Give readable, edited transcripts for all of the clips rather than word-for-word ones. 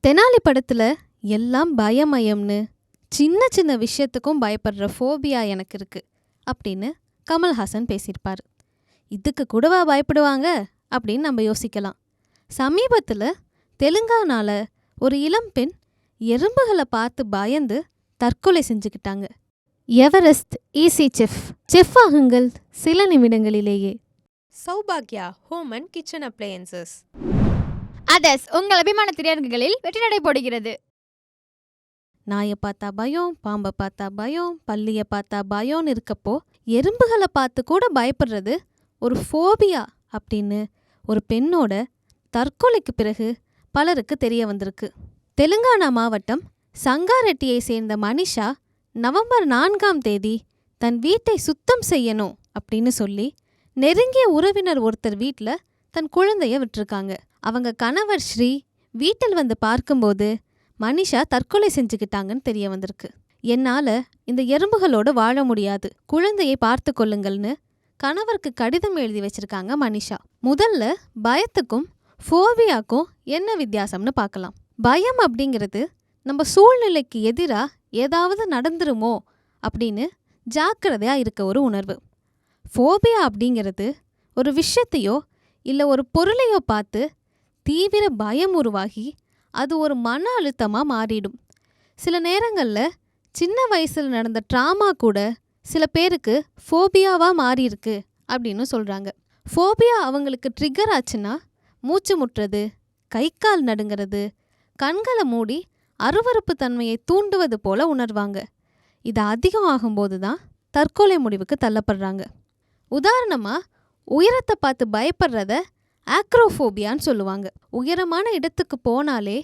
தெனாலி படத்துல எல்லாம் பயமயம்னு சின்ன சின்ன விஷயத்துக்கும் பயப்படுற ஃபோபியா எனக்கு இருக்கு அப்படின்னு கமல்ஹாசன் பேசியிருப்பார். இதுக்கு கூடவா பயப்படுவாங்க அப்படின்னு நம்ம யோசிக்கலாம். சமீபத்தில் தெலுங்கானால ஒரு இளம்பெண் எறும்புகளை பார்த்து பயந்து தற்கொலை செஞ்சுக்கிட்டாங்க. எவரெஸ்ட் ஈஸி செஃப் ஆகுங்கள் சில நிமிடங்களிலேயே. Sowbaghya home and kitchen appliances. Others உங்கள் அபிமான திரையரங்குகளில் வெற்றி நடை போடுகிறது. நாயை பார்த்தா பயம், பாம்பை பார்த்தா பயம், பல்லியை பார்த்தா பயம்னு இருக்கப்போ எறும்புகளை பார்த்து கூட பயப்படுறது ஒரு ஃபோபியா அப்படின்னு ஒரு பெண்ணோட தற்கொலைக்கு பிறகு பலருக்கு தெரிய வந்திருக்கு. தெலுங்கானா மாவட்டம் சங்காரெட்டியை சேர்ந்த மனிஷா நவம்பர் 4ஆம் தேதி தன் வீட்டை சுத்தம் செய்யணும் அப்படின்னு சொல்லி நெருங்கிய உறவினர் ஒருத்தர் வீட்டில் தன் குழந்தைய விட்டுருக்காங்க. அவங்க கணவர் ஸ்ரீ வீட்டில் வந்து பார்க்கும்போது மனிஷா தற்கொலை செஞ்சுக்கிட்டாங்கன்னு தெரிய வந்திருக்கு. என்னால் இந்த எறும்புகளோடு வாழ முடியாது, குழந்தையை பார்த்து கொள்ளுங்கள்னு கணவருக்கு கடிதம் எழுதி வச்சிருக்காங்க மனிஷா. முதல்ல பயத்துக்கும் ஃபோபியாக்கும் என்ன வித்தியாசம்னு பார்க்கலாம். பயம் அப்படிங்கிறது நம்ம சூழ்நிலைக்கு எதிராக ஏதாவது நடந்துருமோ அப்படின்னு ஜாக்கிரதையாக இருக்க ஒரு உணர்வு. ஃபோபியா அப்படிங்கிறது ஒரு விஷயத்தையோ இல்லை ஒரு பொருளையோ பார்த்து தீவிர பயம் உருவாகி அது ஒரு மன அழுத்தமாக மாறிடும். சில நேரங்களில் சின்ன வயசில் நடந்த ட்ராமா கூட சில பேருக்கு ஃபோபியாவாக மாறியிருக்கு அப்படின்னு சொல்கிறாங்க. ஃபோபியா அவங்களுக்கு ட்ரிகர் ஆச்சுன்னா மூச்சு முட்டுறது, கை கால் நடுங்கிறது, கண்களை மூடி அருவருப்பு தன்மையை தூண்டுவது போல உணர்வாங்க. இது அதிகம் ஆகும்போது தான் தற்கொலை முடிவுக்கு தள்ளப்படுறாங்க. உதாரணமாக உயரத்தை பார்த்து பயப்படுறத ஆக்ரோஃபோபியான்னு சொல்லுவாங்க. உயரமான இடத்துக்கு போனாலே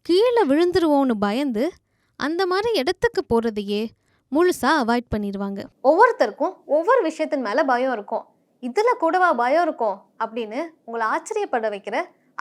கீழே விழுந்துருவோன்னு பயந்து அந்த மாதிரி இடத்துக்கு போகிறதையே முழுசாக அவாய்ட் பண்ணிடுவாங்க. ஒவ்வொருத்தருக்கும் ஒவ்வொரு விஷயத்தின் மேலே பயம் இருக்கும். இதில் கூடவா பயம் இருக்கும் அப்படின்னு உங்களை ஆச்சரியப்பட வைக்கிற,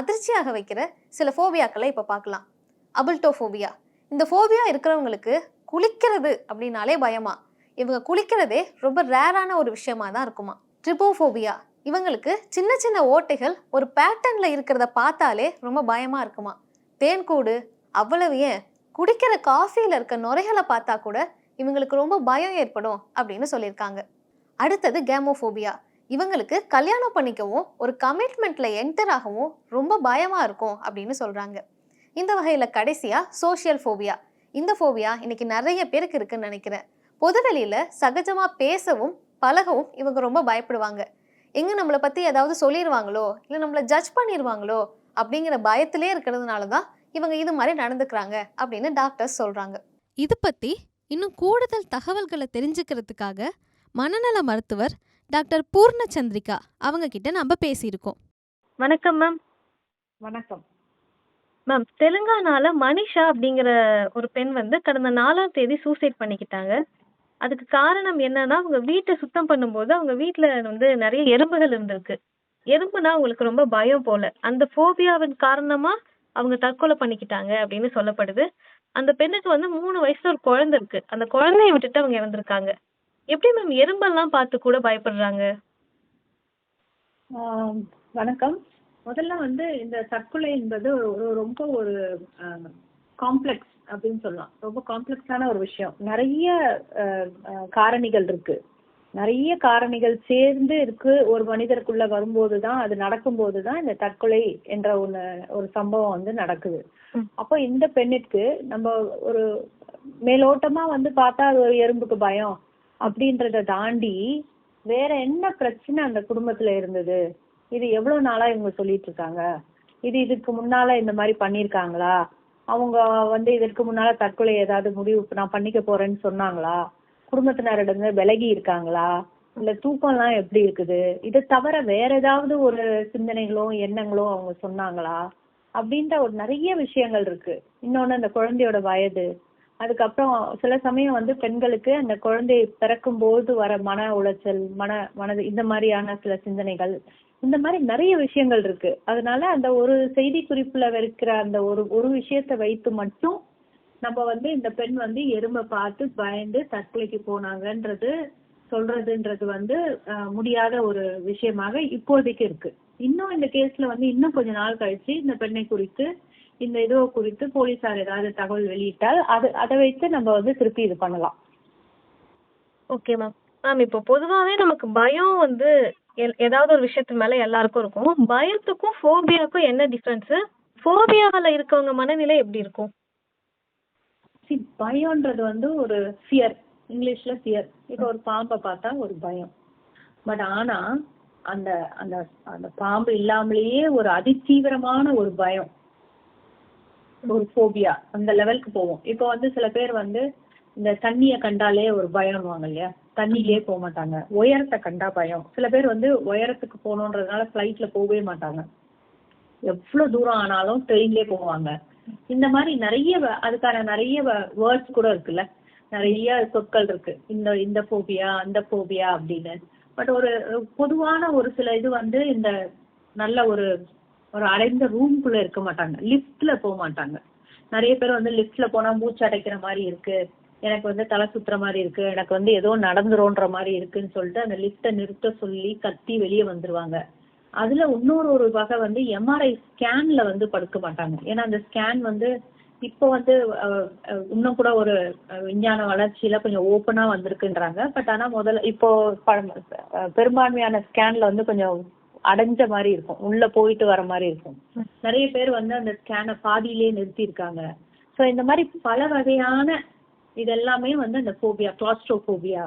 அதிர்ச்சியாக வைக்கிற சில ஃபோபியாக்களை இப்போ பார்க்கலாம். அபில்டோஃபோபியா. இந்த ஃபோபியா இருக்கிறவங்களுக்கு குளிக்கிறது அப்படின்னாலே பயமா. இவங்க குளிக்கிறதே ரொம்ப ரேரான ஒரு விஷயமா தான் இருக்குமா. ட்ரிபோஃபோபியா. இவங்களுக்கு சின்ன சின்ன ஓட்டைகள் ஒரு பேட்டர்னில் இருக்கிறத பார்த்தாலே ரொம்ப பயமாக இருக்குமா. தேன்கூடு, அவ்வளவு ஏன் குடிக்கிற காஃபியில் இருக்க நுரைகளை பார்த்தா கூட இவங்களுக்கு ரொம்ப பயம் ஏற்படும் அப்படின்னு சொல்லியிருக்காங்க. அடுத்தது கேமோஃபோபியா. இவங்களுக்கு கல்யாணம் பண்ணிக்கவும் ஒரு கமிட்மெண்ட்டில் என்டர் ஆகவும் ரொம்ப பயமாக இருக்கும் அப்படின்னு சொல்கிறாங்க. இந்த வகையில் கடைசியாக சோஷியல் ஃபோபியா. இந்த ஃபோபியா இன்னைக்கு நிறைய பேருக்கு இருக்குன்னு நினைக்கிறேன். பொதுவெளியில் சகஜமாக பேசவும் பழகவும் இவங்க ரொம்ப பயப்படுவாங்க. எங்கே நம்மளை பற்றி ஏதாவது சொல்லிடுவாங்களோ இல்லை நம்மளை ஜட்ஜ் பண்ணிடுவாங்களோ அப்படிங்கிற பயத்திலே இருக்கிறதுனால தான் இவங்க இது மாதிரி நடந்துக்கிறாங்க அப்படின்னு டாக்டர்ஸ் சொல்கிறாங்க. இது பற்றி இன்னும் கூடுதல் தகவல்களை தெரிஞ்சுக்கிறதுக்காக மனநல மருத்துவர் டாக்டர் பூர்ணச்சந்திரிகா அவங்க கிட்ட நம்ம பேசியிருக்கோம். வணக்கம் மேம். வணக்கம் மேம், தெலுங்கானால மனிஷா அப்படிங்கிற ஒரு பெண் வந்து கடந்த 4ஆம் தேதி சூசைட் பண்ணிக்கிட்டாங்க. அதுக்கு காரணம் என்னன்னா, அவங்க வீட்டை சுத்தம் பண்ணும்போது அவங்க வீட்டில் வந்து நிறைய எறும்புகள் இருந்திருக்கு. எறும்புனா அவங்களுக்கு ரொம்ப பயம் போல. அந்த ஃபோபியாவின் காரணமா அவங்க தற்கொலை பண்ணிக்கிட்டாங்க அப்படின்னு சொல்லப்படுது. அந்த பெண்ணுக்கு வந்து 3 வயசுல ஒரு குழந்தை இருக்கு. அந்த குழந்தைய விட்டுட்டு அவங்க இறந்துருக்காங்க. எப்படி மேம் எறும்பெல்லாம் பார்த்து கூட பயப்படுறாங்க? வணக்கம். முதல்ல வந்து இந்த தற்கொலை என்பது ரொம்ப ஒரு காம்ப்ளெக்ஸ் அப்படின்னு சொல்லலாம். ரொம்ப காம்ப்ளெக்ஸான ஒரு விஷயம். நிறைய காரணிகள் இருக்கு, நிறைய காரணிகள் சேர்ந்து இருக்கு. ஒரு மனிதருக்குள்ள வரும்போது தான், அது நடக்கும்போது தான் இந்த தற்கொலை என்ற ஒரு சம்பவம் வந்து நடக்குது. அப்போ இந்த பெண்ணுக்கு நம்ம ஒரு மேலோட்டமா வந்து பார்த்தா அது ஒரு எறும்புக்கு பயம் அப்படின்றத தாண்டி வேற என்ன பிரச்சனை அந்த குடும்பத்துல இருந்தது, இது எவ்வளவு நாளா இவங்க சொல்லிட்டு இருக்காங்க, இதுக்கு முன்னால இந்த மாதிரி பண்ணிருக்காங்களா, அவங்க வந்து இதற்கு முன்னால தற்கொலை ஏதாவது முடிவு நான் பண்ணிக்க போறேன்னு சொன்னாங்களா, குடும்பத்தினரிடம் விலகி இருக்காங்களா, இல்ல தூக்கம்லாம் எப்படி இருக்குது, இதை தவிர வேற ஏதாவது ஒரு சிந்தனைகளோ எண்ணங்களோ அவங்க சொன்னாங்களா அப்படின்ற ஒரு நிறைய விஷயங்கள் இருக்கு. இன்னொன்னு அந்த குழந்தையோட வயது, அதுக்கப்புறம் சில சமயம் வந்து பெண்களுக்கு அந்த குழந்தை பிறக்கும் போது வர மன உளைச்சல், மனது இந்த மாதிரியான சில சிந்தனைகள், இந்த மாதிரி நிறைய விஷயங்கள் இருக்கு. அதனால அந்த ஒரு செய்தி குறிப்புல இருக்கிற அந்த ஒரு விஷயத்தை வைத்து மட்டும் நம்ம வந்து இந்த பெண் வந்து எறும்பை பார்த்து பயந்து தற்கொலைக்கு போனாங்கன்றது சொல்றதுன்றது வந்து முடியாத ஒரு விஷயமாக இப்போதைக்கு இருக்கு. இன்னும் இந்த கேஸ்ல வந்து இன்னும் கொஞ்ச நாள் கழிச்சு இந்த பெண்ணை குறித்து இந்த இதுவை குறித்து போலீசார் ஏதாவது தகவல் வெளியிட்டால் அதை வைத்து நம்ம வந்து திருப்பி இது பண்ணலாம். Okay ma'am. மேம் இப்போ பொதுவாகவே நமக்கு பயம் வந்து ஏதாவது ஒரு விஷயத்து மேலே எல்லாருக்கும் இருக்கும். பயத்துக்கும் ஃபோபியாவுக்கும் என்ன டிஃப்ரென்ஸு? ஃபோபியாவில் இருக்கவங்க மனநிலை எப்படி இருக்கும்? பயம்ன்றது வந்து ஒரு ஃபியர், இங்கிலீஷ்ல ஃபியர். இப்போ ஒரு பாம்பை பார்த்தா ஒரு பயம். பட் ஆனா அந்த அந்த அந்த பாம்பு இல்லாமலேயே ஒரு அதிதீவிரமான ஒரு பயம், ஒரு ஃபோபியா, அந்த லெவலுக்கு போவோம். இப்போ வந்து சில பேர் வந்து இந்த தண்ணியை கண்டாலே ஒரு பயம்வாங்க இல்லையா, தண்ணியிலே போக மாட்டாங்க. உயரத்தை கண்டா பயம். சில பேர் வந்து உயரத்துக்கு போகணுன்றதுனால ஃப்ளைட்ல போகவே மாட்டாங்க. எவ்வளவு தூரம் ஆனாலும் ட்ரெயின்லேயே போவாங்க. இந்த மாதிரி நிறைய அதுக்கான நிறைய வேர்ட்ஸ் கூட இருக்குல்ல, நிறைய சொற்கள் இருக்கு. இந்த ஃபோபியா, அந்த ஃபோபியா அப்படின்னு. பட் ஒரு பொதுவான ஒரு சில இது வந்து இந்த நல்ல ஒரு ஒரு அடைந்த ரூம்குள்ள இருக்க மாட்டாங்க, லிஃப்ட்ல போக மாட்டாங்க. நிறைய பேர் வந்து லிஃப்ட்ல போனா மூச்சு அடைக்கிற மாதிரி இருக்கு, எனக்கு வந்து தலை சுத்துற மாதிரி இருக்கு, எனக்கு வந்து ஏதோ நடந்துரும்ன்ற மாதிரி இருக்குன்னு சொல்லிட்டு அந்த லிஃப்ட்டை நிறுத்த சொல்லி கத்தி வெளியே வந்துருவாங்க. அதுல இன்னொரு வகை வந்து எம்ஆர்ஐ ஸ்கேன்ல வந்து படுக்க மாட்டாங்க. ஏன்னா அந்த ஸ்கேன் வந்து இப்போ வந்து இன்னும் கூட ஒரு விஞ்ஞான வளர்ச்சியில கொஞ்சம் ஓப்பனா வந்திருக்குன்றாங்க. பட் ஆனா முதல்ல இப்போ பெரும்பான்மையான ஸ்கேன்ல வந்து கொஞ்சம் அடைஞ்ச மாதிரி இருக்கும், உள்ள போயிட்டு வர மாதிரி இருக்கும். நிறைய பேர் வந்து அந்த ஸ்கேனை பாதியிலே நிறுத்தியிருக்காங்க. ஸோ இந்த மாதிரி பல வகையான இதெல்லாமே வந்து அந்த ஃபோபியா, கிளாஸ்ட்ரோஃபோபியா,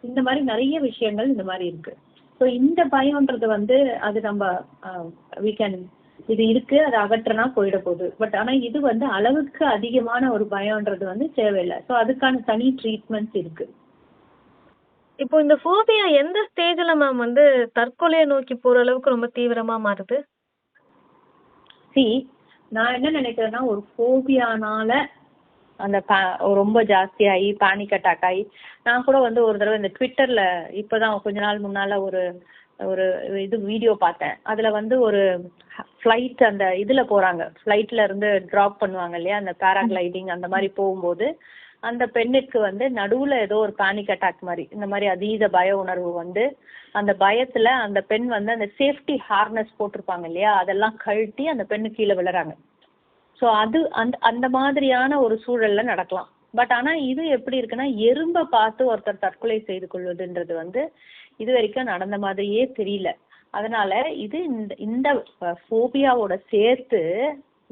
இந்த மாதிரி நிறைய விஷயங்கள் இந்த மாதிரி இருக்கு. ஸோ இந்த பயம்ன்றது வந்து அது நம்ம இது இருக்கு, அதை அகற்றனா போயிட போகுது. பட் ஆனா இது வந்து அளவுக்கு அதிகமான ஒரு பயம்ன்றது வந்து தேவையில்லை. ஸோ அதுக்கான தனி ட்ரீட்மெண்ட்ஸ் இருக்கு. இப்போ இந்த ஃபோபியா எந்த ஸ்டேஜ்ல மேம் வந்து தற்கொலையை நோக்கி போற அளவுக்கு ரொம்ப தீவிரமா மாறுது? நான் என்ன நினைக்கிறேன்னா, ஒரு ஃபோபியானால அந்த ரொம்ப ஜாஸ்தியாகி பேனிக் அட்டாக் ஆகி, நான் கூட வந்து ஒரு தடவை இந்த ட்விட்டர்ல இப்போதான் கொஞ்ச நாள் முன்னால ஒரு ஒரு இது வீடியோ பார்த்தேன். அதுல வந்து ஒரு ஃப்ளைட் அந்த இதுல போறாங்க, ஃப்ளைட்ல இருந்து டிராப் பண்ணுவாங்க இல்லையா, அந்த பேராகிளைடிங் அந்த மாதிரி போகும்போது அந்த பெண்ணுக்கு வந்து நடுவுல ஏதோ ஒரு பேனிக் அட்டாக் மாதிரி இந்த மாதிரி அதீத பய உணர்வு வந்து, அந்த பயத்துல அந்த பெண் வந்து அந்த சேஃப்டி ஹார்னஸ் போட்டிருப்பாங்க இல்லையா, அதெல்லாம் கழட்டி அந்த பெண்ணு கீழே விழுறாங்க. ஸோ அது அந்த மாதிரியான ஒரு சூழல்ல நடக்கலாம். பட் ஆனா இது எப்படி இருக்குன்னா, எறும்பை பார்த்து ஒருத்தர் தற்கொலை செய்து கொள்வதுன்றது வந்து இது வரைக்கும் நடந்த மாதிரியே தெரியல. அதனால இது இந்த ஃபோபியாவோட சேர்த்து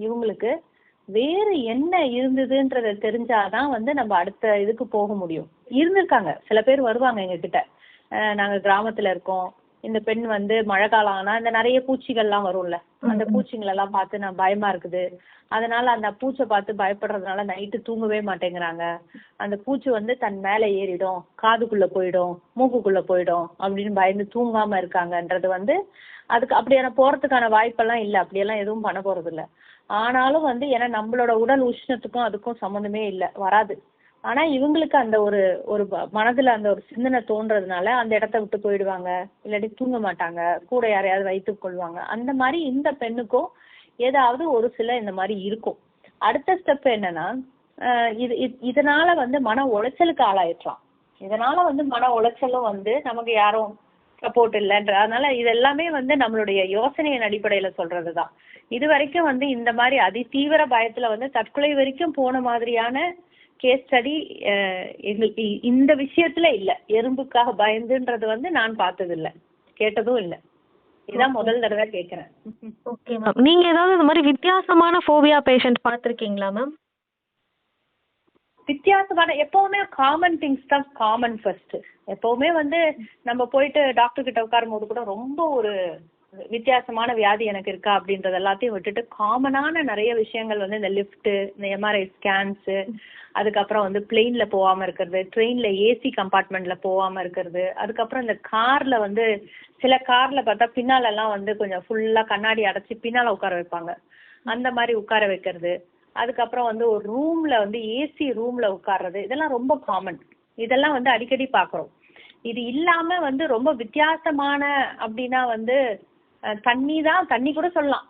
இவங்களுக்கு வேறு என்ன இருந்ததுன்றத தெரிஞ்சாதான் வந்து நம்ம அடுத்த இதுக்கு போக முடியும். இருந்திருக்காங்க சில பேர் வருவாங்க எங்க கிட்ட, நாங்க கிராமத்துல இருக்கோம், இந்த பெண் வந்து மழை காலம் ஆனா இந்த நிறைய பூச்சிகள்லாம் வரும்ல, அந்த பூச்சிங்களெல்லாம் பார்த்து நான் பயமா இருக்குது, அதனால அந்த பூச்சை பார்த்து பயப்படுறதுனால நைட்டு தூங்கவே மாட்டேங்கிறாங்க, அந்த பூச்சி வந்து தன் மேல ஏறிடும், காதுக்குள்ள போயிடும், மூக்குக்குள்ள போயிடும் அப்படின்னு பயந்து தூங்காம இருக்காங்கன்றது வந்து அதுக்கு அப்படியான போறதுக்கான வாய்ப்பெல்லாம் இல்லை, அப்படியெல்லாம் எதுவும் பண்ண போறது இல்லை. ஆனாலும் வந்து ஏன்னா நம்மளோட உடல் உஷ்ணத்துக்கும் அதுக்கும் சம்மந்தமே இல்லை, வராது. ஆனா இவங்களுக்கு அந்த ஒரு ஒரு மனதுல அந்த ஒரு சிந்தனை தோன்றதுனால அந்த இடத்த விட்டு போயிடுவாங்க, இல்லாட்டி தூங்க மாட்டாங்க, கூட யாரையாவது வைத்துக் கொள்வாங்க. அந்த மாதிரி இந்த பெண்ணுக்கும் ஏதாவது ஒரு சில இந்த மாதிரி இருக்கும். அடுத்த ஸ்டெப் என்னன்னா, இதனால வந்து மன உளைச்சலுக்கு ஆளாயிடலாம். இதனால வந்து மன உளைச்சலும் வந்து நமக்கு யாரும் சப்போர்ட் இல்லைன்ற, அதனால இது எல்லாமே வந்து நம்மளுடைய யோசனையின் அடிப்படையில சொல்றதுதான். இது வரைக்கும் வந்து இந்த மாதிரி அதிதீவிர பயத்துல வந்து தற்கொலை வரைக்கும் போன மாதிரியான கேஸ் ஸ்டடி எங்களுக்கு இந்த விஷயத்துல இல்ல. எறும்புக்காக பயந்துன்றது வந்து நான் பார்த்தது இல்ல, கேட்டதும் இல்ல. இதான் முதல் தடவை கேட்கறேன். Okay ma'am. நீங்க ஏதாவது இந்த மாதிரி வித்தியாசமான ஃபோபியா பேஷண்ட் பார்த்திருக்கீங்களா மேம்? வித்தியாசமான எப்பவுமே காமன் திங்ஸ் தான் காமன் ஃபர்ஸ்ட். எப்பவுமே வந்து நம்ம போயிட்டு டாக்டர் கிட்ட உட்காரும் போது கூட ரொம்ப ஒரு வித்தியாசமான வியாதி எனக்கு இருக்கா அப்படின்றது எல்லாத்தையும் விட்டுட்டு காமனான நிறைய விஷயங்கள் வந்து இந்த லிஃப்ட், இந்த எம்ஆர்ஐ ஸ்கேன்ஸு, அதுக்கப்புறம் வந்து பிளெயின்ல போகாம இருக்கிறது, ட்ரெயின்ல ஏசி கம்பார்ட்மெண்ட்ல போகாம இருக்கிறது, அதுக்கப்புறம் இந்த கார்ல வந்து சில கார்ல பார்த்தா பின்னால எல்லாம் வந்து கொஞ்சம் ஃபுல்லா கண்ணாடி அடைச்சி பின்னால உட்கார வைப்பாங்க, அந்த மாதிரி உட்கார வைக்கிறது, அதுக்கப்புறம் வந்து ஒரு ரூம்ல வந்து ஏசி ரூம்ல உட்கார்றது, இதெல்லாம் ரொம்ப காமன். இதெல்லாம் வந்து அடிக்கடி பாக்குறோம். இது இல்லாம வந்து ரொம்ப வித்தியாசமான அப்படின்னா வந்து தண்ணி தான், தண்ணி கூட சொல்லலாம்,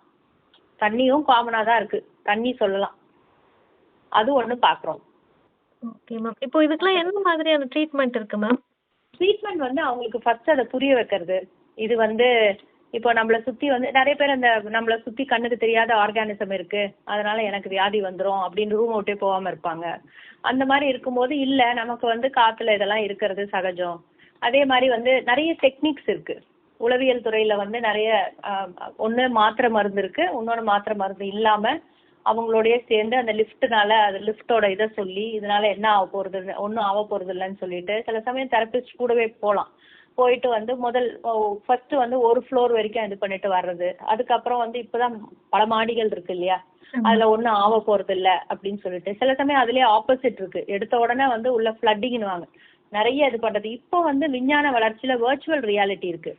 தண்ணியும் காமனா தான் இருக்கு, தண்ணி சொல்லலாம், அது ஒண்ணு பாக்குறோம். Okay ma'am. இப்போ இதுக்கெல்லாம் என்ன மாதிரியான ட்ரீட்மெண்ட் இருக்கு மேம்? ட்ரீட்மெண்ட் வந்து அவங்களுக்கு ஃபர்ஸ்ட் அதை புரிய வைக்கிறது. இது வந்து இப்போ நம்மளை சுத்தி வந்து நிறைய பேர் அந்த நம்மளை சுத்தி கண்ணுக்கு தெரியாத ஆர்கானிசம் இருக்கு, அதனால எனக்கு வியாதி வந்துரும் அப்படின்னு ரூம் விட்டே போகாம இருப்பாங்க. அந்த மாதிரி இருக்கும்போது இல்ல, நமக்கு வந்து காத்துல இதெல்லாம் இருக்கிறது சகஜம். அதே மாதிரி வந்து நிறைய டெக்னிக்ஸ் இருக்கு உளவியல் துறையில வந்து நிறைய ஒண்ணு மாத்திரை மருந்து இருக்கு, இன்னொன்று மாத்திரை மருந்து இல்லாம அவங்களோடய சேர்ந்து அந்த லிஃப்ட்னால அது லிஃப்டோட இதை சொல்லி இதனால என்ன ஆக போறது, ஒன்றும் ஆக போறது இல்லைன்னு சொல்லிட்டு சில சமயம் தெரபிஸ்ட் கூடவே போகலாம். போயிட்டு வந்து ஃபர்ஸ்ட் வந்து ஒரு ஃப்ளோர் வரைக்கும் இது பண்ணிட்டு வர்றது. அதுக்கப்புறம் வந்து இப்பதான் பல மாடிகள் இருக்கு இல்லையா, அதுல ஒன்றும் ஆக போறது இல்லை அப்படின்னு சொல்லிட்டு சில சமயம் அதுலயே ஆப்போசிட் இருக்கு. எடுத்த உடனே வந்து உள்ள ஃப்ளட்டிங்னுவாங்க, நிறைய இது பண்றது. இப்போ வந்து விஞ்ஞான வளர்ச்சியில வர்ச்சுவல் ரியாலிட்டி இருக்கு.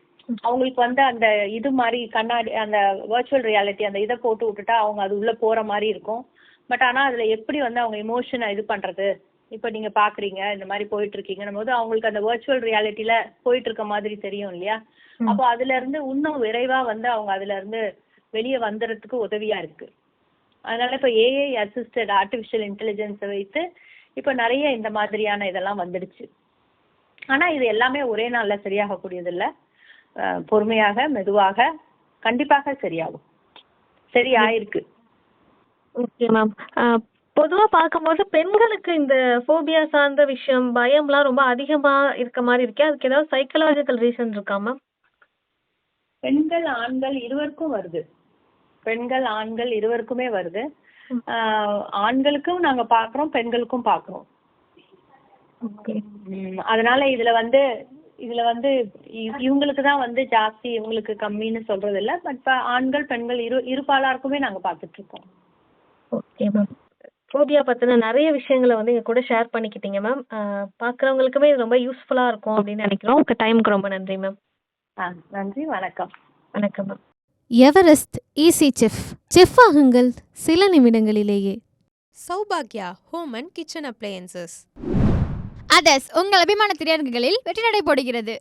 அவங்களுக்கு வந்து அந்த இது மாதிரி கண்ணாடி அந்த வர்ச்சுவல் ரியாலிட்டி அந்த இதை போட்டு விட்டுட்டா அவங்க அது உள்ள போற மாதிரி இருக்கும். பட் ஆனா அதுல எப்படி வந்து அவங்க எமோஷனை இது பண்றது, இப்ப நீங்க பாக்குறீங்க இந்த மாதிரி போயிட்டு இருக்கீங்கன்னும் போது அவங்களுக்கு அந்த வர்ச்சுவல் ரியாலிட்டியில போயிட்டு இருக்க மாதிரி தெரியும் இல்லையா. அப்போ அதுல இருந்து இன்னும் விரைவா வந்து அவங்க அதுல இருந்து வெளியே வந்துறதுக்கு உதவியா இருக்கு. அதனால இப்ப ஏஐ அசிஸ்டட் ஆர்டிபிஷியல் இன்டெலிஜென்ஸை வைத்து இப்ப நிறைய இந்த மாதிரியான இதெல்லாம் வந்துடுச்சு. ஆனா இது எல்லாமே ஒரே நாள்ல சரியாகக்கூடியது இல்ல, பொறுமையாக மெதுவாக கண்டிப்பாக சரியாகும், சரியாயிருக்கு. Okay ma'am. பொதுவா பார்க்கும்போது பெண்களுக்கு இந்த ஃபோபியா சார்ந்த விஷயம் பயம்லாம் ரொம்ப அதிகமா இருக்க மாதிரி இருக்கே, அதுக்கு ஏதாவது சைக்கலாஜிக்கல் ரீசன் இருக்கா மேம்? பெண்கள் ஆண்கள் இருவருக்கும் வருது, பெண்கள் ஆண்கள் இருவருக்குமே வருது. ஆண்களுக்கும் நாங்க பாக்குறோம், பெண்களுக்கும் பாக்குறோம். அதனால இதுல வந்து இவங்களுக்கு தான் வந்து ஜாஸ்தி இவங்களுக்கு கம்மின்னு சொல்றது இல்ல. பட் ஆண்கள் பெண்கள் இருபாலாருக்குமே நாங்க பாத்துட்டு இருக்கோம். Okay ma'am. ஃபோபியா பத்தின நிறைய விஷயங்களை வந்து எங்க கூட ஷேர் பண்ணிக்கிட்டீங்க மேம். பாக்குறவங்களுக்குமே இது ரொம்ப யூஸ்ஃபுல்லா இருக்கும் அப்படின்னு நினைக்கிறோம். உங்க டைமுக்கு ரொம்ப நன்றி மேம். நன்றி, வணக்கம். வணக்கம் மேம். எவரெஸ்ட் ஈஸி செஃப் ஆகுங்கள் சில நிமிடங்களிலேயே. Sowbaghya home and kitchen appliances. Others உங்கள் அபிமான திரையரங்குகளில் வெற்றி நடை போடுகிறது.